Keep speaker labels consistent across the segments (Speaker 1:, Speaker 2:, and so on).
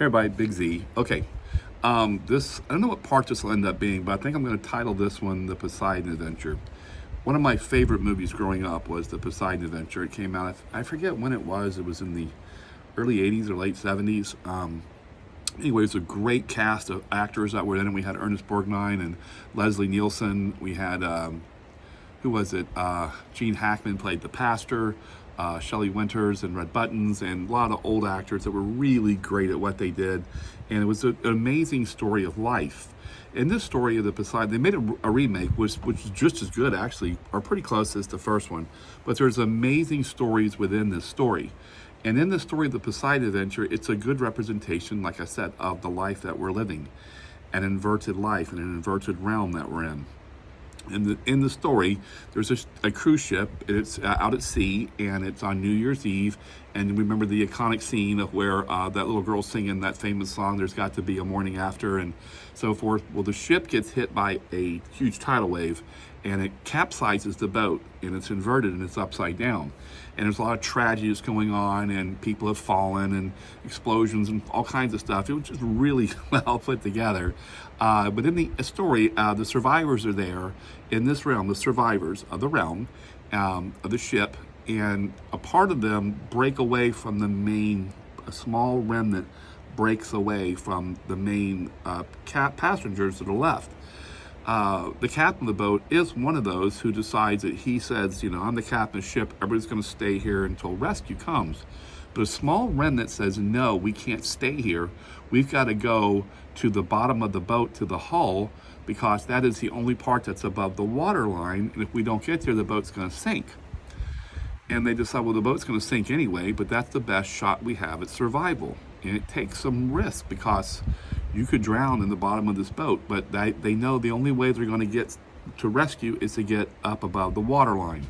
Speaker 1: Hey everybody, Big Z. Okay, I don't know what part this will end up being, but I think I'm going to title this one The Poseidon Adventure. One of my favorite movies growing up was The Poseidon Adventure. It came out, I forget when it was in the early 80s or late 70s. Anyway, it was a great cast of actors that were in it. We had Ernest Borgnine and Leslie Nielsen. We had, who was it? Gene Hackman played the pastor. Shelley Winters and Red Buttons, and a lot of old actors that were really great at what they did. And it was an amazing story of life. In this story of the Poseidon, they made a remake, which is just as good, actually, or pretty close as the first one. But there's amazing stories within this story. And in the story of the Poseidon Adventure, it's a good representation, like I said, of the life that we're living, an inverted life, and an inverted realm that we're in. In the story, there's a cruise ship, and it's out at sea, and it's on New Year's Eve. And remember the iconic scene of where that little girl singing that famous song, "There's Got to Be a Morning After," and so forth. Well, the ship gets hit by a huge tidal wave, and it capsizes the boat, and it's inverted, and it's upside down. And there's a lot of tragedies going on, and people have fallen, and explosions, and all kinds of stuff. It was just really well put together. But in the story, the survivors are there in this realm, the survivors of the realm, of the ship, and a part of them break away from the main, a small remnant breaks away from the main passengers that are left. The captain of the boat is one of those who decides that he says, I'm the captain of the ship, everybody's going to stay here until rescue comes. But a small remnant says, no, we can't stay here. We've got to go to the bottom of the boat, to the hull, because that is the only part that's above the water line. And if we don't get there, the boat's going to sink. And they decide, well, the boat's going to sink anyway, but that's the best shot we have at survival. And it takes some risk because you could drown in the bottom of this boat, but they know the only way they're going to get to rescue is to get up above the water line.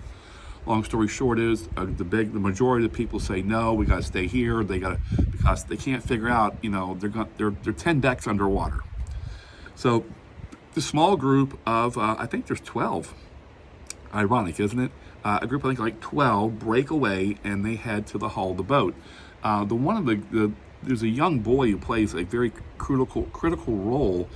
Speaker 1: Long story short is the majority of the people say no, we got to stay here. Because they can't figure out, they're 10 decks underwater. So the small group of I think there's 12. Ironic, isn't it? A group, I think, like 12 break away and they head to the hull of the boat. There's a young boy who plays a very critical role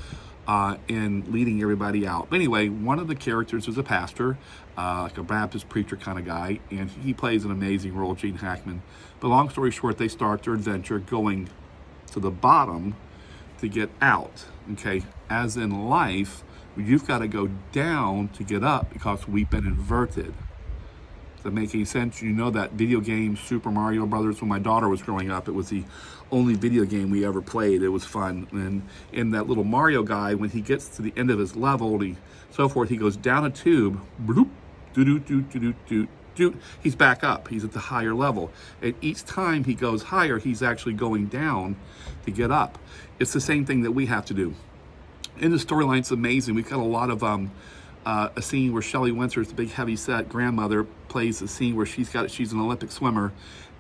Speaker 1: in leading everybody out. But anyway, one of the characters is a pastor, like a Baptist preacher kind of guy, and he plays an amazing role, Gene Hackman. But long story short, they start their adventure going to the bottom to get out. Okay, as in life, you've got to go down to get up because we've been inverted. Does that make any sense? You know that video game Super Mario Brothers, when my daughter was growing up, it was the only video game we ever played. It was fun. And in that little Mario guy, when he gets to the end of his level, so forth, he goes down a tube, bloop, doo-doo-doo-doo-doo-doo. He's back up. He's at the higher level. And each time he goes higher, he's actually going down to get up. It's the same thing that we have to do. In the storyline, it's amazing. We've got a lot of a scene where Shelley Winters, the big heavy-set grandmother, plays a scene where she's an Olympic swimmer,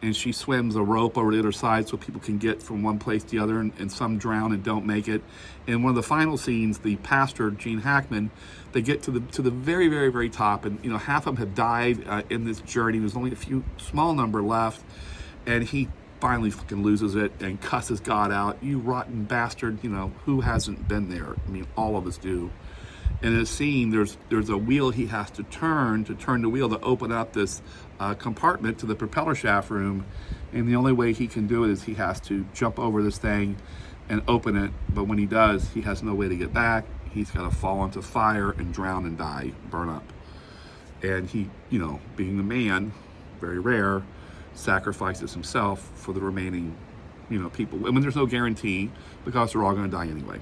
Speaker 1: and she swims a rope over the other side so people can get from one place to the other, and some drown and don't make it. In one of the final scenes, the pastor, Gene Hackman, they get to the very, very, very top, and half of them have died in this journey. There's only a small number left, and he finally fucking loses it and cusses God out. You rotten bastard, who hasn't been there? I mean, all of us do. In a scene, there's a wheel he has to turn the wheel to open up this compartment to the propeller shaft room, and the only way he can do it is he has to jump over this thing and open it, but when he does, he has no way to get back. He's got to fall into fire and drown and die, burn up. And he, being the man, very rare, sacrifices himself for the remaining, people. I mean, there's no guarantee because they're all going to die anyway.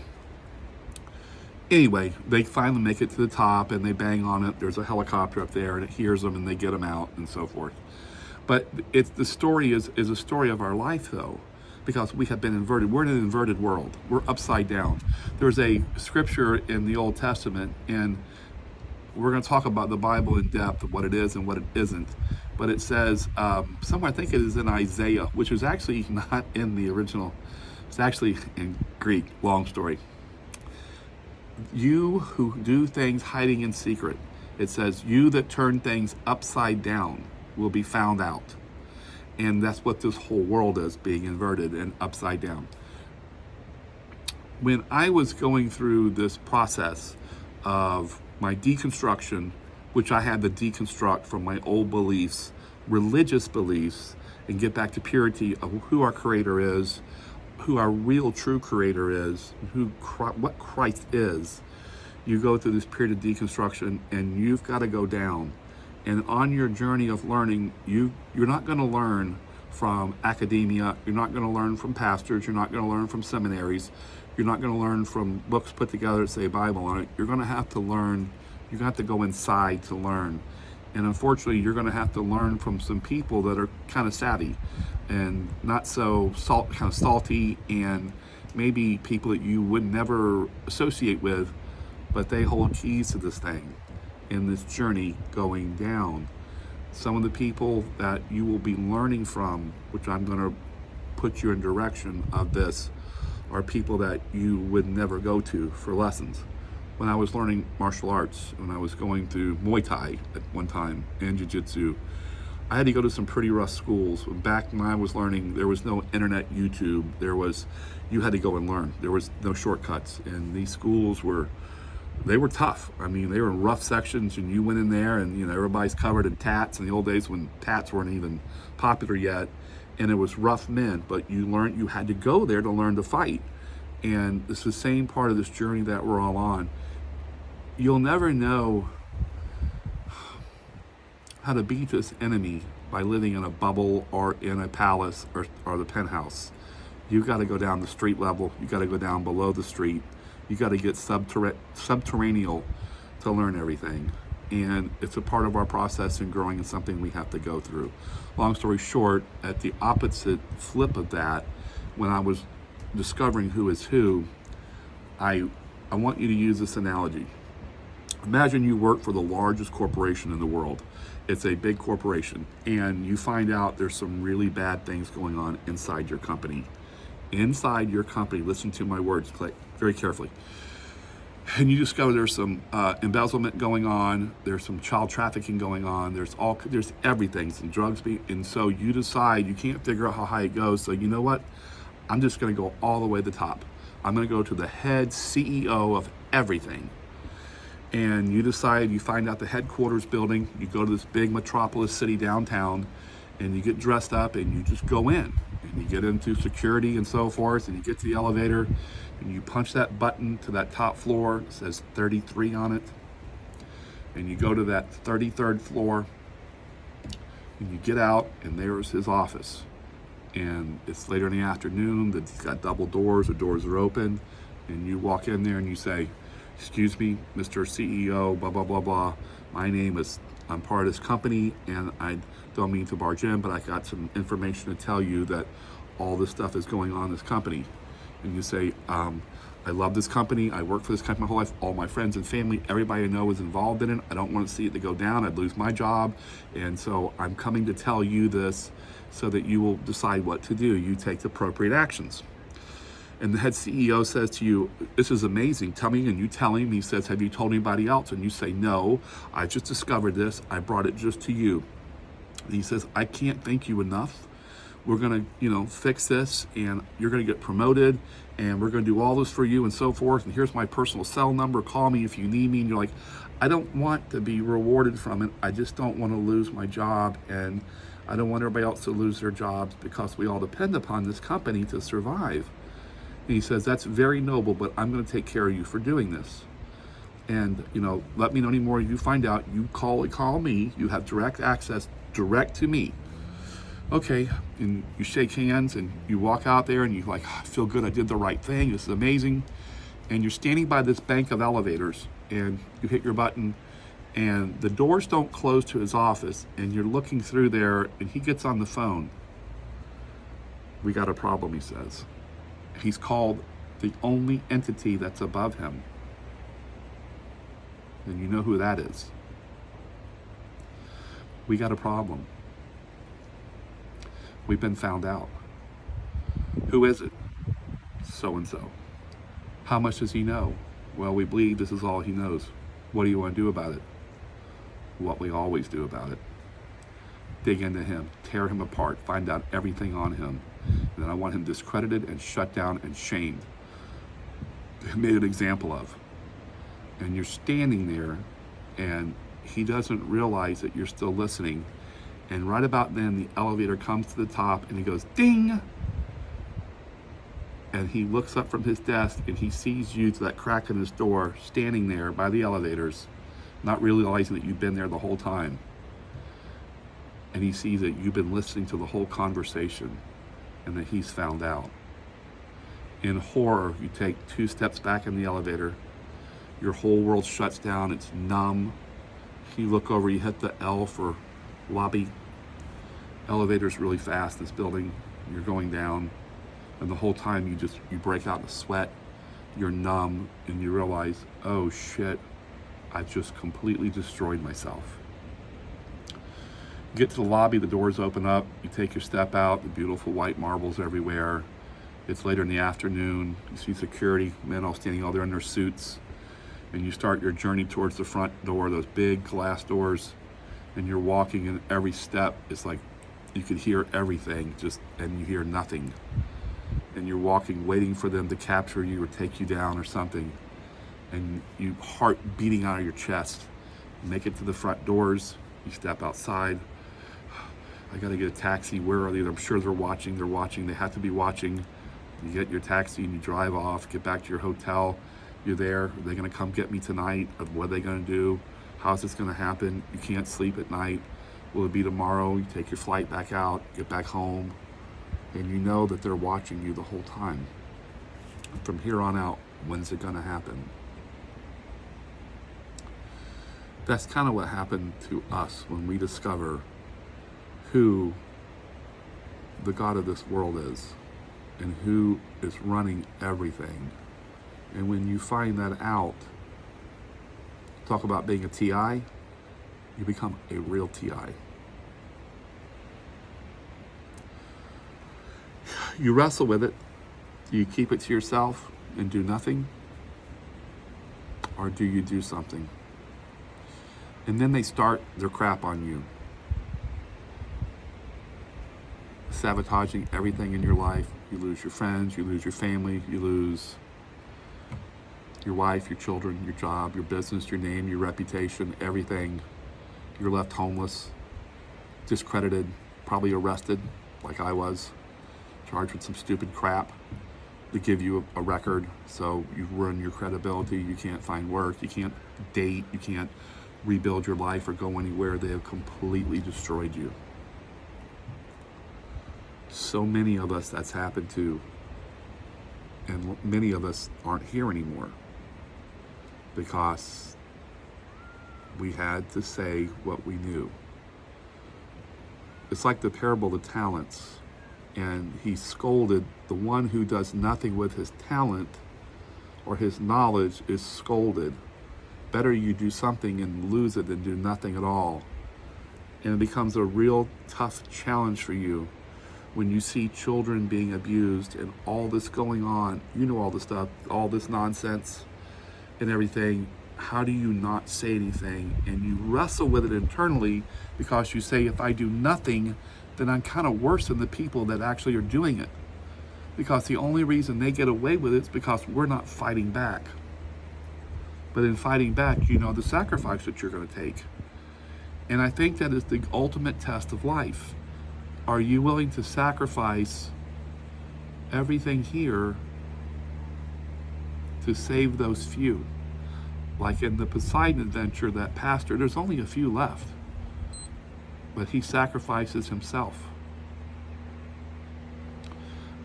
Speaker 1: Anyway, they finally make it to the top and they bang on it. There's a helicopter up there and it hears them and they get them out and so forth. But the story is a story of our life, though, because we have been inverted. We're in an inverted world. We're upside down. There's a scripture in the Old Testament, and we're going to talk about the Bible in depth, of what it is and what it isn't. But it says, somewhere, I think it is in Isaiah, which is actually not in the original. It's actually in Greek, long story. You who do things hiding in secret, it says, you that turn things upside down will be found out. And that's what this whole world is, being inverted and upside down. When I was going through this process of my deconstruction, which I had to deconstruct from my old beliefs, religious beliefs, and get back to purity of who our Creator is, who our real true Creator is, what Christ is. You go through this period of deconstruction, and you've got to go down. And on your journey of learning, you're not going to learn from academia. You're not going to learn from pastors. You're not going to learn from seminaries. You're not going to learn from books put together that say Bible on it. You're going to have to learn. You're going to have to go inside to learn. And unfortunately, you're going to have to learn from some people that are kind of savvy and not so kind of salty, and maybe people that you would never associate with, but they hold keys to this thing in this journey going down. Some of the people that you will be learning from, which I'm going to put you in direction of this, are people that you would never go to for lessons. When I was learning martial arts, when I was going through Muay Thai at one time and Jiu-Jitsu, I had to go to some pretty rough schools. Back when I was learning, there was no internet, YouTube. You had to go and learn. There was no shortcuts. And these schools were tough. I mean, they were in rough sections, and you went in there, and everybody's covered in tats. In the old days when tats weren't even popular yet, and it was rough men. But you had to go there to learn to fight. And it's the same part of this journey that we're all on. You'll never know how to beat this enemy by living in a bubble or in a palace or the penthouse. You've got to go down the street level. You've got to go down below the street. You got to get subterranean to learn everything. And it's a part of our process in growing, and something we have to go through. Long story short, at the opposite flip of that, when I was discovering who is who, I want you to use this analogy. Imagine you work for the largest corporation in the world. It's a big corporation, and you find out there's some really bad things going on inside your company. Inside your company, listen to my words very carefully. And you discover there's some embezzlement going on, there's some child trafficking going on, there's everything, some drugs and so you decide you can't figure out how high it goes, so you know what? I'm just gonna go all the way to the top. I'm gonna go to the head CEO of everything. And you decide, you find out the headquarters building, you go to this big metropolis city downtown, and you get dressed up and you just go in. And you get into security and so forth, and you get to the elevator, and you punch that button to that top floor. It says 33 on it. And you go to that 33rd floor, and you get out, and there's his office. And it's later in the afternoon, it's got double doors, the doors are open, and you walk in there and you say, "Excuse me, Mr. CEO, blah, blah, blah, blah. I'm part of this company, and I don't mean to barge in, but I got some information to tell you that all this stuff is going on in this company." And you say, "I love this company. I worked for this company my whole life. All my friends and family, everybody I know is involved in it. I don't want to see it to go down. I'd lose my job. And so I'm coming to tell you this so that you will decide what to do. You take the appropriate actions." And the head CEO says to you, "This is amazing. Tell me." And you tell him. He says, "Have you told anybody else?" And you say, "No, I just discovered this. I brought it just to you." And he says, "I can't thank you enough. We're going to, fix this, and you're going to get promoted, and we're going to do all this for you and so forth. And here's my personal cell number. Call me if you need me." And you're like, "I don't want to be rewarded from it. I just don't want to lose my job, and I don't want everybody else to lose their jobs because we all depend upon this company to survive." And he says, "That's very noble, but I'm going to take care of you for doing this. And, let me know any more you find out. You call me. You have direct access direct to me." Okay, and you shake hands, and you walk out there, and you're like, "I feel good. I did the right thing. This is amazing." And you're standing by this bank of elevators, and you hit your button, and the doors don't close to his office, and you're looking through there, and he gets on the phone. "We got a problem," he says. He's called the only entity that's above him. And you know who that is. "We got a problem. We've been found out." "Who is it?" "So-and-so." "How much does he know?" "Well, we believe this is all he knows." "What do you want to do about it?" "What we always do about it. Dig into him, tear him apart, find out everything on him. And then I want him discredited and shut down and shamed." made an example of. And you're standing there, and he doesn't realize that you're still listening. And right about then, the elevator comes to the top, and he goes, ding! And he looks up from his desk, and he sees you through that crack in his door, standing there by the elevators, not realizing that you've been there the whole time. And he sees that you've been listening to the whole conversation, and that he's found out. In horror, you take 2 steps back in the elevator, your whole world shuts down, it's numb. You look over, you hit the L for lobby. Elevator's really fast, this building, you're going down. And the whole time you break out in a sweat, you're numb, and you realize, oh shit, I've just completely destroyed myself. You get to the lobby, the doors open up, you take your step out, the beautiful white marbles everywhere. It's later in the afternoon, you see security men all standing all there in their suits, and you start your journey towards the front door, those big glass doors, and you're walking, and every step is like, you could hear everything, and you hear nothing. And you're walking, waiting for them to capture you or take you down or something. And you heart beating out of your chest. You make it to the front doors, you step outside. I gotta get a taxi, where are they? I'm sure they're watching, they have to be watching. You get your taxi and you drive off, get back to your hotel. You're there, are they gonna come get me tonight? What are they gonna do? How's this gonna happen? You can't sleep at night. Will it be tomorrow? You take your flight back out, get back home. And you know that they're watching you the whole time. From here on out, when's it gonna happen? That's kind of what happened to us when we discover who the God of this world is and who is running everything. And when you find that out, talk about being a TI, you become a real TI. You wrestle with it. Do you keep it to yourself and do nothing? Or do you do something? And then they start their crap on you. Sabotaging everything in your life. You lose your friends, you lose your family, you lose your wife, your children, your job, your business, your name, your reputation, everything. You're left homeless, discredited, probably arrested, like I was. Charged with some stupid crap to give you a record, so you ruin your credibility. You can't find work, you can't date, you can't rebuild your life or go anywhere. They have completely destroyed you. So many of us that's happened to, and many of us aren't here anymore because we had to say what we knew. It's like the parable of the talents. And he scolded the one who does nothing with his talent or his knowledge is scolded. Better you do something and lose it than do nothing at all. And it becomes a real tough challenge for you when you see children being abused and all this going on. You know all this stuff, all this nonsense and everything. How do you not say anything? And you wrestle with it internally because you say, if I do nothing, then I'm kind of worse than the people that actually are doing it. Because the only reason they get away with it is because we're not fighting back. But in fighting back, you know the sacrifice that you're going to take. And I think that is the ultimate test of life. Are you willing to sacrifice everything here to save those few? Like in the Poseidon Adventure, that pastor, there's only a few left. But he sacrifices himself.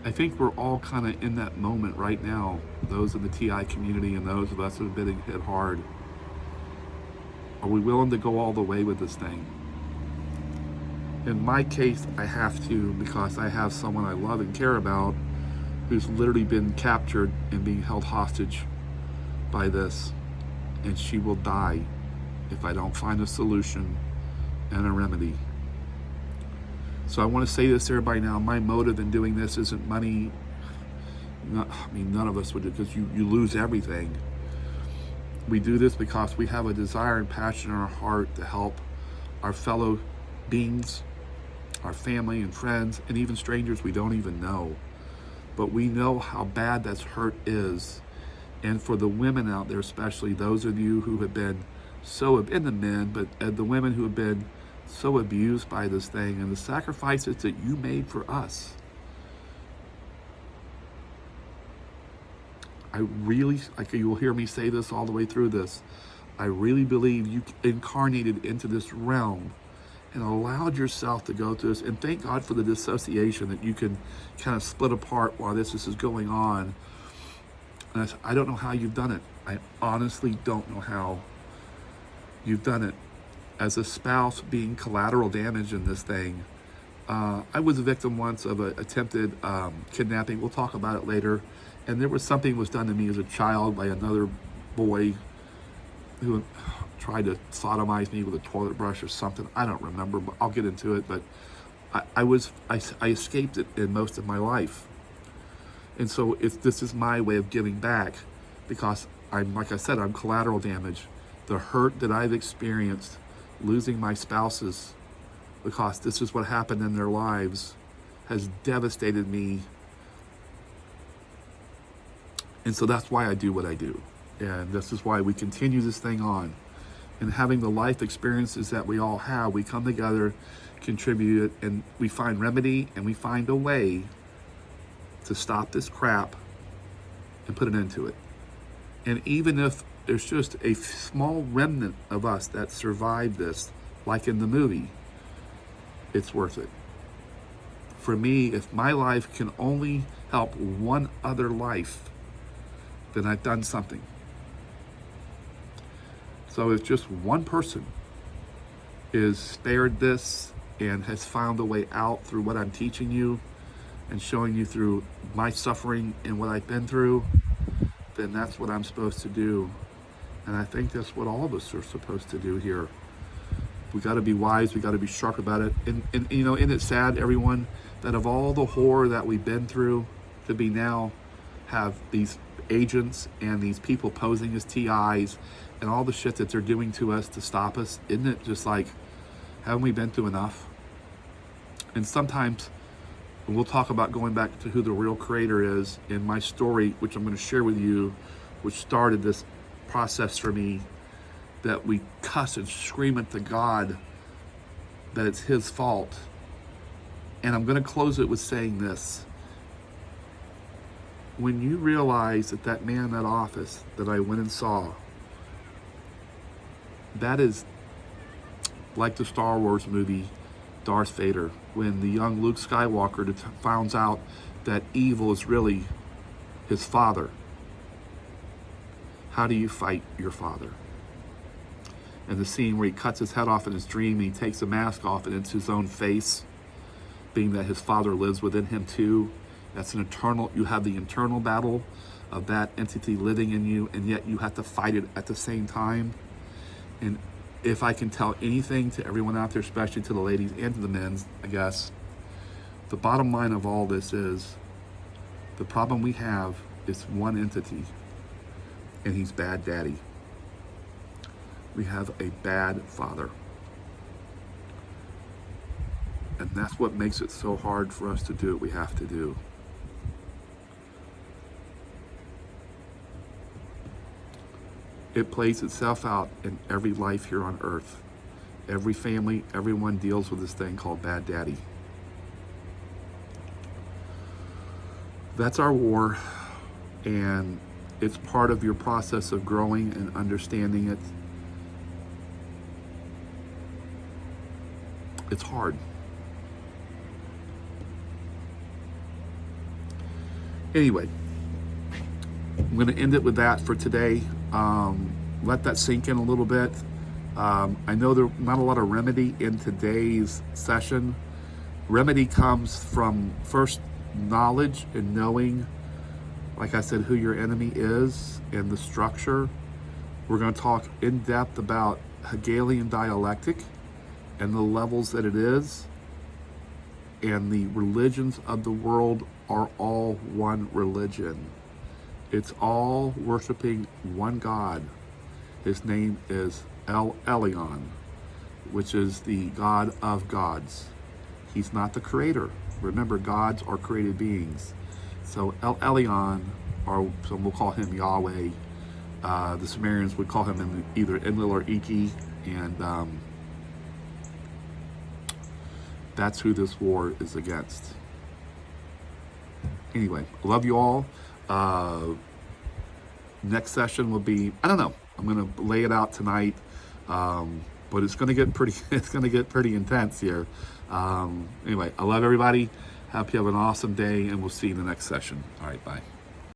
Speaker 1: I think we're all kind of in that moment right now, those in the TI community and those of us who have been hit hard. Are we willing to go all the way with this thing? In my case, I have to, because I have someone I love and care about who's literally been captured and being held hostage by this. And she will die if I don't find a solution and a remedy. So I want to say this to everybody now. My motive in doing this isn't money. None of us would do, because you lose everything. We do this because we have a desire and passion in our heart to help our fellow beings, our family and friends, and even strangers we don't even know. But we know how bad that hurt is, And for the women out there, especially those of you who have been so, and the men, but the women who have been so abused by this thing and the sacrifices that you made for us. I really, like you will hear me say this all the way through this, I really believe you incarnated into this realm and allowed yourself to go through this. And thank God for the dissociation that you can kind of split apart while this is going on. And I don't know how you've done it. I honestly don't know how you've done it. As a spouse being collateral damage in this thing, I was a victim once of an attempted kidnapping. We'll talk about it later. And there was something was done to me as a child by another boy who tried to sodomize me with a toilet brush or something. I don't remember, but I'll get into it. But I escaped it in most of my life. And so this is my way of giving back, because I'm, like I said, I'm collateral damage. The hurt that I've experienced losing my spouses, because this is what happened in their lives, has devastated me. And so that's why I do what I do. And this is why we continue this thing on. And having the life experiences that we all have, we come together, contribute, and we find remedy, and we find a way to stop this crap and put an end to it. And even if there's just a small remnant of us that survived this, like in the movie, it's worth it. For me, if my life can only help one other life, then I've done something. So if just one person is spared this and has found a way out through what I'm teaching you and showing you through my suffering and what I've been through, then that's what I'm supposed to do. And I think that's what all of us are supposed to do here. We got to be wise. We got to be sharp about it. And you know, isn't it sad, everyone, that of all the horror that we've been through, to be now have these agents and these people posing as TIs and all the shit that they're doing to us to stop us? Isn't it just like, haven't we been through enough? And sometimes, and we'll talk about going back to who the real creator is in my story, which I'm going to share with you, which started this process for me, that we cuss and scream at the God that it's his fault. And I'm going to close it with saying this. When you realize that that man in that office that I went and saw, that is like the Star Wars movie Darth Vader, when the young Luke Skywalker finds out that evil is really his father. How do you fight your father? And the scene where he cuts his head off in his dream, and he takes the mask off and it's his own face, being that his father lives within him too. That's an eternal, you have the internal battle of that entity living in you, and yet you have to fight it at the same time. And if I can tell anything to everyone out there, especially to the ladies and to the men, I guess, the bottom line of all this is, the problem we have is one entity, and he's bad daddy. We have a bad father. And that's what makes it so hard for us to do what we have to do. It plays itself out in every life here on earth. Every family, everyone deals with this thing called bad daddy. That's our war, and it's part of your process of growing and understanding it. It's hard. Anyway, I'm going to end it with that for today. Let that sink in a little bit. I know there's not a lot of remedy in today's session. Remedy comes from first knowledge and knowing, like I said, who your enemy is and the structure. We're going to talk in depth about Hegelian dialectic and the levels that it is. And the religions of the world are all one religion. It's all worshiping one God. His name is El Elyon, which is the God of gods. He's not the creator. Remember, gods are created beings. So El Elyon or some will call him Yahweh. The Sumerians would call him either Enlil or Iki, and that's who this war is against. Anyway, I love you all. Next session will be, I don't know, I'm going to lay it out tonight, but it's going to get pretty it's going to get pretty intense here. Anyway, I love everybody. Hope you have an awesome day, and we'll see you in the next session. All right, bye.